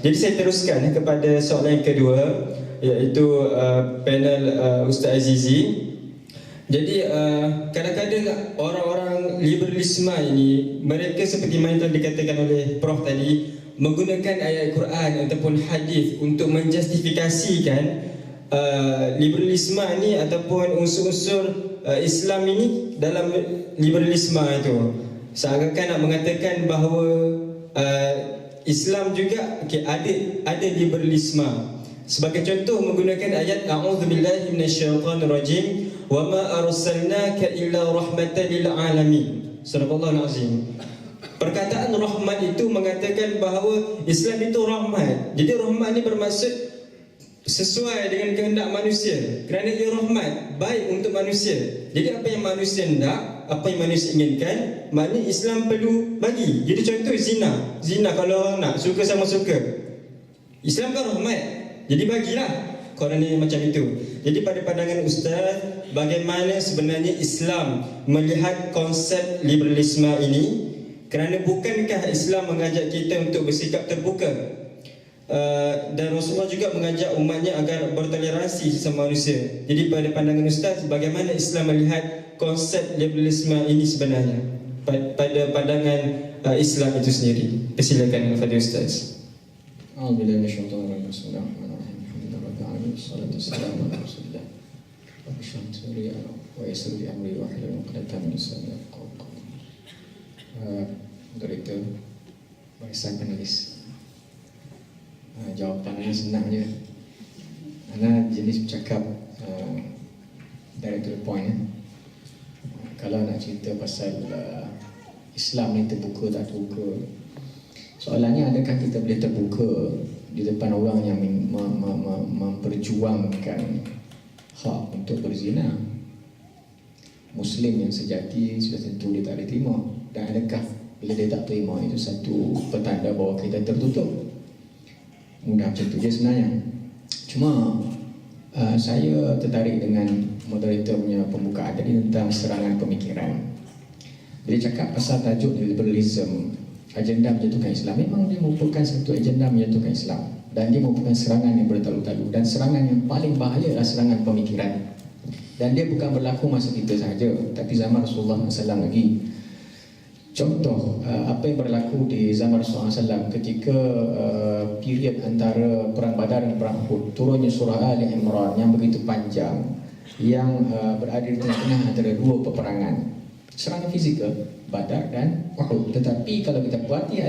Jadi saya teruskan kepada soalan yang kedua, iaitu panel Ustaz Azizi. Jadi kadang-kadang orang-orang liberalisme ini, mereka seperti mana telah dikatakan oleh Prof tadi, menggunakan ayat Quran ataupun hadis untuk menjustifikasikan liberalisme ini ataupun unsur-unsur Islam ini dalam liberalisme itu. Seakan-akan nak mengatakan bahawa Islam juga ada liberalisme. Sebagai contoh menggunakan ayat a'udzubillahi minasyaitonirrajim wa ma arsalnaka illa rahmatan lil alamin. Subhanallahul azim. Perkataan rahmat itu mengatakan bahawa Islam itu rahmat. Jadi rahmat ini bermaksud sesuai dengan kehendak manusia, kerana ia rahmat, baik untuk manusia. Jadi apa yang manusia hendak, apa yang manusia inginkan, maknanya Islam perlu bagi. Jadi contoh zina kalau orang nak suka sama suka, Islam kan rahmat, jadi bagilah kerana macam itu. Jadi pada pandangan Ustaz, bagaimana sebenarnya Islam melihat konsep liberalisme ini? Kerana bukankah Islam mengajak kita untuk bersikap terbuka? Dan Rasulullah juga mengajak umatnya agar bertoleransi sesama manusia. Jadi pada pandangan Ustaz, bagaimana Islam melihat konsep liberalisme ini sebenarnya pada pandangan Islam itu sendiri? Persilakan kepada Ustaz. Alhamdulillah, bismillahirrahmanirrahim. Alhamdulillah, wassalatu wassalamu ala rasulillah. Rabbi shrah li sadri wa yassir li amri wahlul 'uqdatam min lisani yafqahu qawli. Moderator, barisan panelis. Jawapannya senang je. Ana jenis bercakap direct to the point. Kalau nak cerita pasal Islam ni terbuka tak terbuka, soalannya adakah kita boleh terbuka di depan orang yang memperjuangkan hak untuk berzina? Muslim yang sejati sudah tentu dia tak boleh terima. Dan adakah bila dia tak terima itu satu petanda bahawa kita tertutup? Mudah macam tu je sebenarnya. Cuma saya tertarik dengan moderator punya pembukaan tadi tentang serangan pemikiran. Bila cakap pasal tajuk liberalism, agenda menjatuhkan Islam, memang dia merupakan satu agenda menjatuhkan Islam, dan dia merupakan serangan yang bertalu-talu, dan serangan yang paling bahaya adalah serangan pemikiran. Dan dia bukan berlaku masa kita sahaja, tapi zaman Rasulullah SAW lagi. Contoh apa yang berlaku di zaman Rasulullah SAW ketika period antara Perang Badar dan Perang Uhud, turunnya surah Ali Imran yang begitu panjang, yang berada di tengah-tengah antara dua peperangan, serangan fizikal Badar dan Uhud. Tetapi kalau kita perhati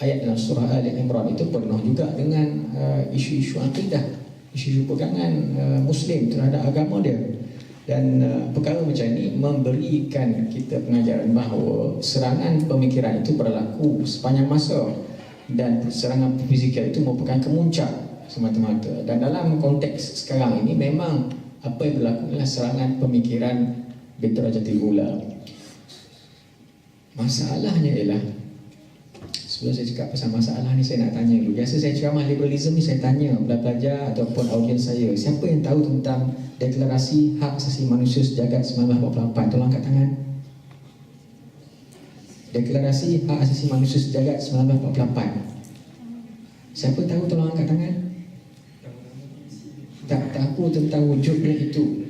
ayat dalam surah Ali Imran itu penuh juga dengan isu-isu akidah, isu-isu pegangan Muslim terhadap agama dia. Dan perkara macam ini memberikan kita pengajaran bahawa serangan pemikiran itu berlaku sepanjang masa, dan serangan fizikal itu merupakan kemuncak semata-mata. Dan dalam konteks sekarang ini memang apa yang berlaku adalah serangan pemikiran bidarajatil ula. Masalahnya ialah, sebelum saya cakap pasal masalah ni, saya nak tanya dulu. Biasa saya ceramah liberalism ni, saya tanya pelajar ataupun audiens saya, siapa yang tahu tentang Deklarasi Hak Asasi Manusia Sejagat 1948? Tolong angkat tangan. Deklarasi Hak Asasi Manusia Sejagat 1948. Siapa tahu, tolong angkat tangan. Tak tahu tentang wujudnya itu.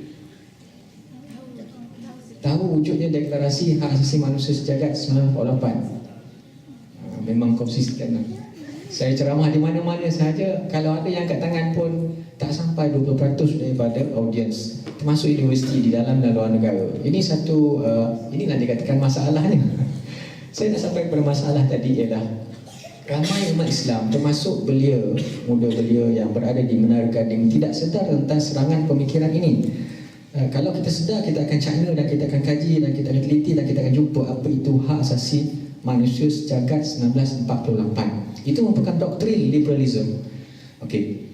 Tahu wujudnya Deklarasi Hak Asasi Manusia Sejagat 1948. Memang konsisten lah. Saya ceramah di mana-mana sahaja, kalau ada yang angkat tangan pun tak sampai 20% daripada audiens, termasuk universiti di dalam dan luar negara. Ini satu, inilah dikatakan masalahnya. Saya nak sampai kepada masalah tadi ialah ramai umat Islam, termasuk belia, muda belia yang berada di Menara Gading, tidak sedar tentang serangan pemikiran ini. Kalau kita sedar, kita akan cakna dan kita akan kaji dan kita akan teliti dan kita akan jumpa apa itu hak asasi manusia sejagat 1948. Itu merupakan doktrin liberalism. Okey.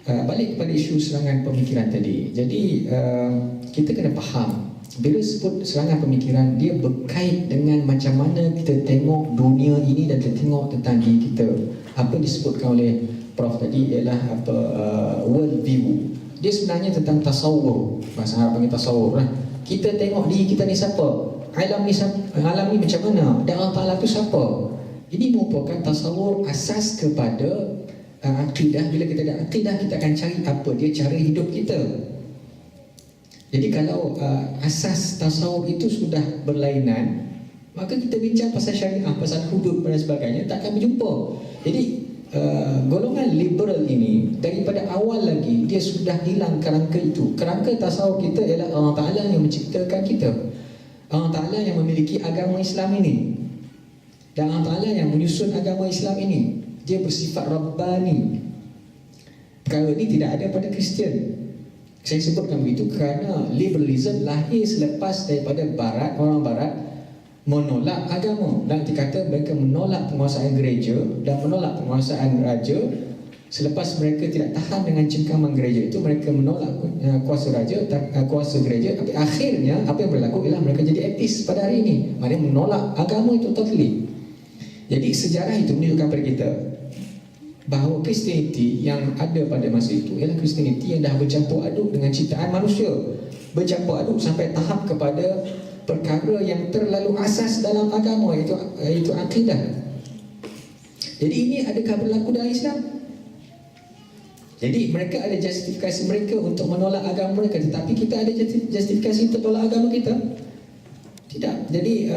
Balik kepada isu serangan pemikiran tadi. Jadi kita kena faham, bila sebut serangan pemikiran, dia berkait dengan macam mana kita tengok dunia ini dan kita tengok tentang diri kita. Apa disebutkan oleh Prof tadi ialah world view. Dia sebenarnya tentang tasawur. Bahasa Arab panggil tasawur lah. Kita tengok diri kita ni siapa, alam ni macam mana, dan Allah Ta'ala tu siapa. Ini merupakan tasawur asas kepada akidah. Bila kita ada akidah, kita akan cari apa dia cara hidup kita. Jadi kalau asas tasawuf itu sudah berlainan, maka kita bincang pasal syariah, pasal hudud dan sebagainya tak akan berjumpa. Jadi golongan liberal ini daripada awal lagi dia sudah hilang kerangka itu. Kerangka tasawuf kita ialah Allah Ta'ala yang menciptakan kita, Allah Ta'ala yang memiliki agama Islam ini, dan Allah Ta'ala yang menyusun agama Islam ini. Dia bersifat Rabbani. Perkara ini tidak ada pada Kristian. Saya sebutkan begitu kerana liberalism lahir selepas daripada Barat, orang Barat menolak agama. Dan dikata mereka menolak penguasaan gereja dan menolak penguasaan raja. Selepas mereka tidak tahan dengan cengkaman gereja itu, mereka menolak kuasa raja, kuasa gereja. Tapi akhirnya apa yang berlaku ialah mereka jadi ateis pada hari ini. Maksudnya menolak agama itu totally. Jadi sejarah itu menunjukkan kepada kita bahawa Kristianiti yang ada pada masa itu ialah Kristianiti yang dah bercampur aduk dengan ciptaan manusia, bercampur aduk sampai tahap kepada perkara yang terlalu asas dalam agama, iaitu akidah. Jadi ini adakah berlaku dalam Islam? Jadi mereka ada justifikasi mereka untuk menolak agama mereka, tetapi kita ada justifikasi untuk tolak agama kita? Tidak. Jadi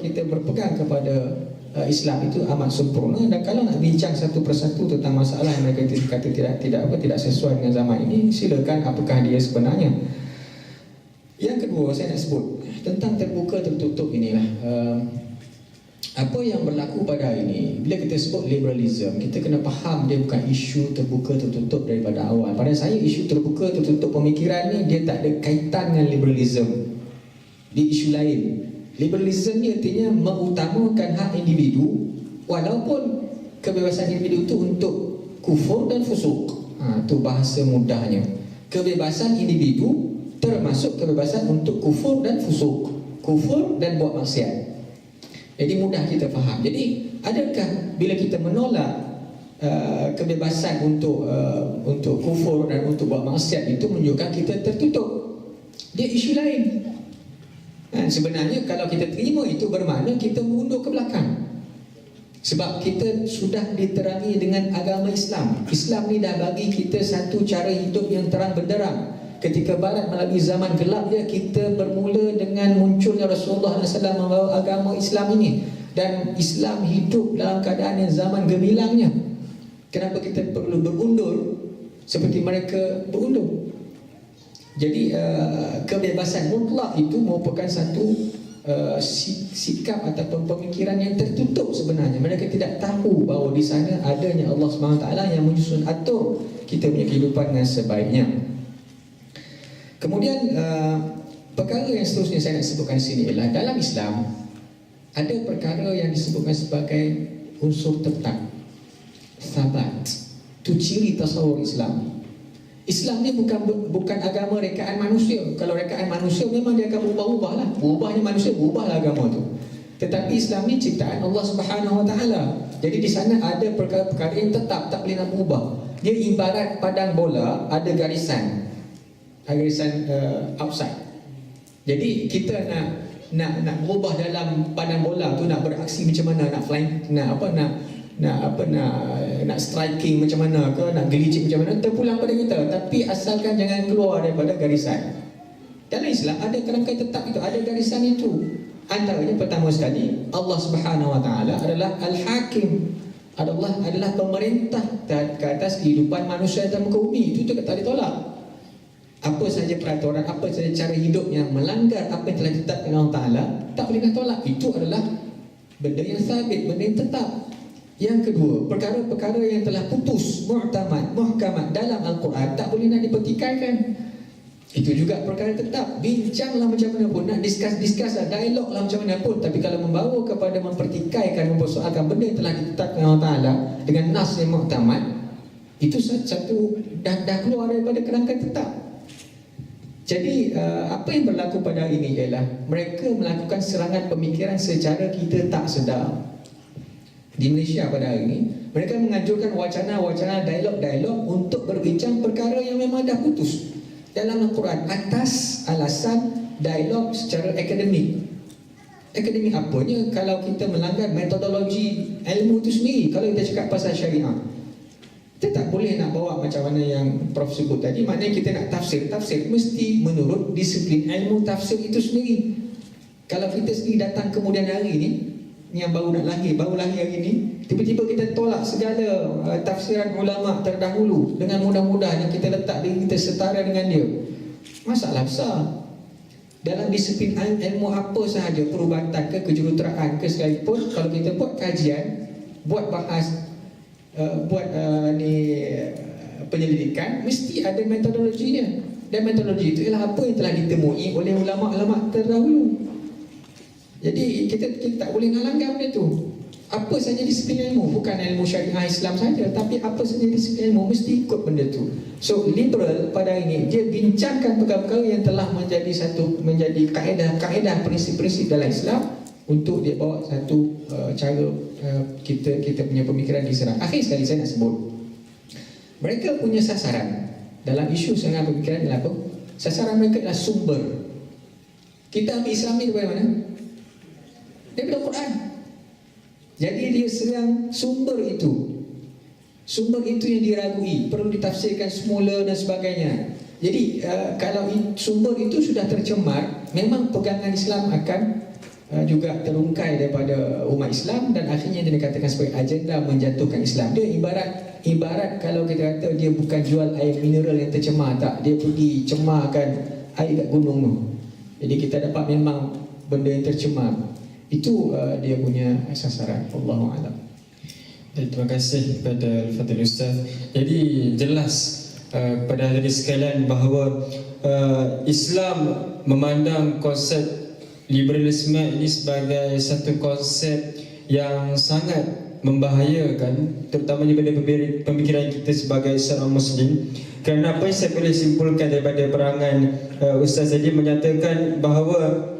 kita berpegang kepada Islam itu amat sempurna, dan kalau nak bincang satu persatu tentang masalah yang mereka kata tidak sesuai dengan zaman ini, silakan, apakah dia sebenarnya. Yang kedua saya nak sebut tentang terbuka tertutup inilah. Apa yang berlaku pada hari ini, bila kita sebut liberalism, kita kena faham dia bukan isu terbuka tertutup daripada awal. Pada saya isu terbuka tertutup pemikiran ni dia tak ada kaitan dengan liberalism. Dia isu lain. Liberalism ni artinya mengutamakan hak individu walaupun kebebasan individu itu untuk kufur dan fusuk. Itu bahasa mudahnya. Kebebasan individu termasuk kebebasan untuk kufur dan fusuk, kufur dan buat maksiat. Jadi mudah kita faham. Jadi adakah bila kita menolak kebebasan untuk kufur dan untuk buat maksiat itu menunjukkan kita tertutup? Dia isu lain. Sebenarnya kalau kita terima itu bermakna kita mundur ke belakang. Sebab kita sudah diterangi dengan agama Islam. Islam ni dah bagi kita satu cara hidup yang terang benderang. Ketika Barat melalui zaman gelap dia, kita bermula dengan munculnya Rasulullah SAW membawa agama Islam ini. Dan Islam hidup dalam keadaan yang zaman gemilangnya. Kenapa kita perlu berundur seperti mereka berundur? Jadi kebebasan mutlak itu merupakan satu sikap ataupun pemikiran yang tertutup sebenarnya. Mereka tidak tahu bahawa di sana adanya Allah SWT yang menyusun atur kita punya kehidupan dengan sebaiknya. Kemudian perkara yang seterusnya saya nak sebutkan sini ialah dalam Islam ada perkara yang disebutkan sebagai unsur tetap, sabat. Itu ciri tasawuf Islam. Islam ni bukan agama rekaan manusia. Kalau rekaan manusia memang dia akan berubah-ubah lah. Berubahnya manusia, berubahlah agama tu. Tetapi Islam ni ciptaan Allah Subhanahu Wa Taala. Jadi di sana ada perkara-perkara yang tetap, tak boleh nak berubah. Dia ibarat padang bola, ada garisan. Garisan outside. Jadi kita nak berubah dalam padang bola tu, nak beraksi macam mana, nak flying, nak striking macam mana ke, nak gelicik macam mana, terpulang pada kita. Tapi asalkan jangan keluar daripada garisan. Dalam Islam ada kerangka tetap itu, ada garisan itu. Antaranya pertama sekali, Allah Subhanahu Wa Taala adalah Al-Hakim, adalah pemerintah ke atas kehidupan manusia dan muka bumi. Itu tak ditolak. Apa sahaja peraturan, apa sahaja cara hidup yang melanggar apa yang telah ditetapkan Allah Ta'ala, tak boleh nak tolak. Itu adalah benda yang sabit, benda yang tetap. Yang kedua, perkara-perkara yang telah putus, muhtamat, muhkamat dalam Al-Quran tak boleh nak dipertikaikan. Itu juga perkara tetap. Bincanglah macam mana pun, nak discuss lah, dialog lah macam mana pun. Tapi kalau membawa kepada mempertikaikan, mempersoalkan benda yang telah ditetapkan Allah Ta'ala dengan nas yang muhtamat, itu satu dah keluar daripada kerangka tetap. Jadi apa yang berlaku pada hari ini ialah mereka melakukan serangan pemikiran secara kita tak sedar. Di Malaysia pada hari ini mereka mengajukan wacana-wacana, dialog-dialog untuk berbincang perkara yang memang dah putus dalam Al-Quran atas alasan dialog secara akademik. Akademik apanya kalau kita melanggar metodologi ilmu itu sendiri. Kalau kita cakap pasal syariah, Kita tak boleh nak bawa macam mana yang Prof sebut tadi. Maknanya kita nak tafsir mesti menurut disiplin ilmu tafsir itu sendiri. Kalau kita sendiri datang kemudian hari ni, yang baru lahir hari ni, tiba-tiba kita tolak segala tafsiran ulama terdahulu dengan mudah-mudahnya kita letak diri kita setara dengan dia, masalah besar. Dalam disiplin ilmu apa sahaja, perubatan ke kejuruteraan ke sekalipun, kalau kita buat kajian, buat bahas, penyelidikan, mesti ada metodologinya. Dan metodologi itu ialah apa yang telah ditemui oleh ulama-ulama terdahulu. Jadi kita tak boleh ngalanggar benda tu. Apa saja disiplin ilmu, bukan ilmu syariah Islam saja, tapi apa saja disiplin ilmu mesti ikut benda tu. So liberal pada hari ini dia bincangkan perkara-perkara yang telah menjadi kaedah prinsip-prinsip dalam Islam untuk dia bawa satu cara kita punya pemikiran diserang. Akhir sekali saya nak sebut, mereka punya sasaran dalam isu serangan pemikiran adalah apa? Sasaran mereka adalah sumber. Kita ambil Islam ni daripada mana? Daripada Quran. Jadi dia serang sumber itu. Sumber itu yang diragui, perlu ditafsirkan semula dan sebagainya. Jadi kalau sumber itu sudah tercemar, memang pegangan Islam akan juga terungkai daripada umat Islam, dan akhirnya dia dikatakan sebagai agenda menjatuhkan Islam. Dia ibarat kalau kita kata dia bukan jual air mineral yang tercemar, tak, dia pergi cemarkan air kat gunung tu. Jadi kita dapat memang benda yang tercemar. Itu dia punya sasaran. Allahu a'lam. Terima kasih kepada Al-Fadhil Ustaz. Jadi jelas kepada hadirin sekalian bahawa Islam memandang konsep liberalisme ini sebagai satu konsep yang sangat membahayakan, terutamanya pada pemikiran kita sebagai seorang Muslim. Kerana apa yang saya boleh simpulkan daripada perangan Ustaz tadi menyatakan bahawa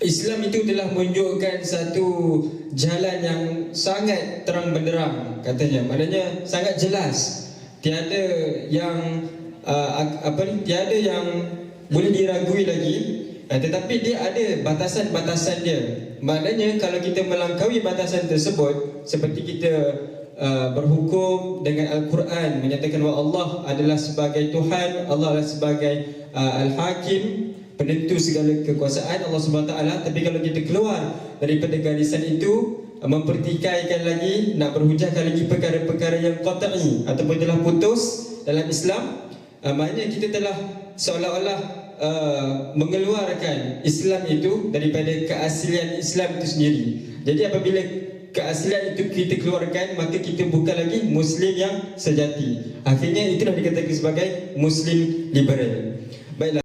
Islam itu telah menunjukkan satu jalan yang sangat terang benderang, katanya. Maknanya sangat jelas. Tiada yang tiada yang boleh diragui lagi. Tetapi dia ada batasan-batasan dia. Maknanya kalau kita melangkaui batasan tersebut, seperti kita berhukum dengan Al-Quran menyatakan bahawa Allah adalah sebagai Tuhan, Allah adalah sebagai Al-Hakim, penentu segala kekuasaan, Allah SWT. Tapi kalau kita keluar daripada garisan itu, mempertikaikan lagi, nak berhujahkan lagi perkara-perkara yang qat'i ataupun telah putus dalam Islam, maknanya kita telah seolah-olah mengeluarkan Islam itu daripada keaslian Islam itu sendiri. Jadi apabila keaslian itu kita keluarkan, maka kita bukan lagi Muslim yang sejati. Akhirnya itulah dikatakan sebagai Muslim liberal. Baiklah.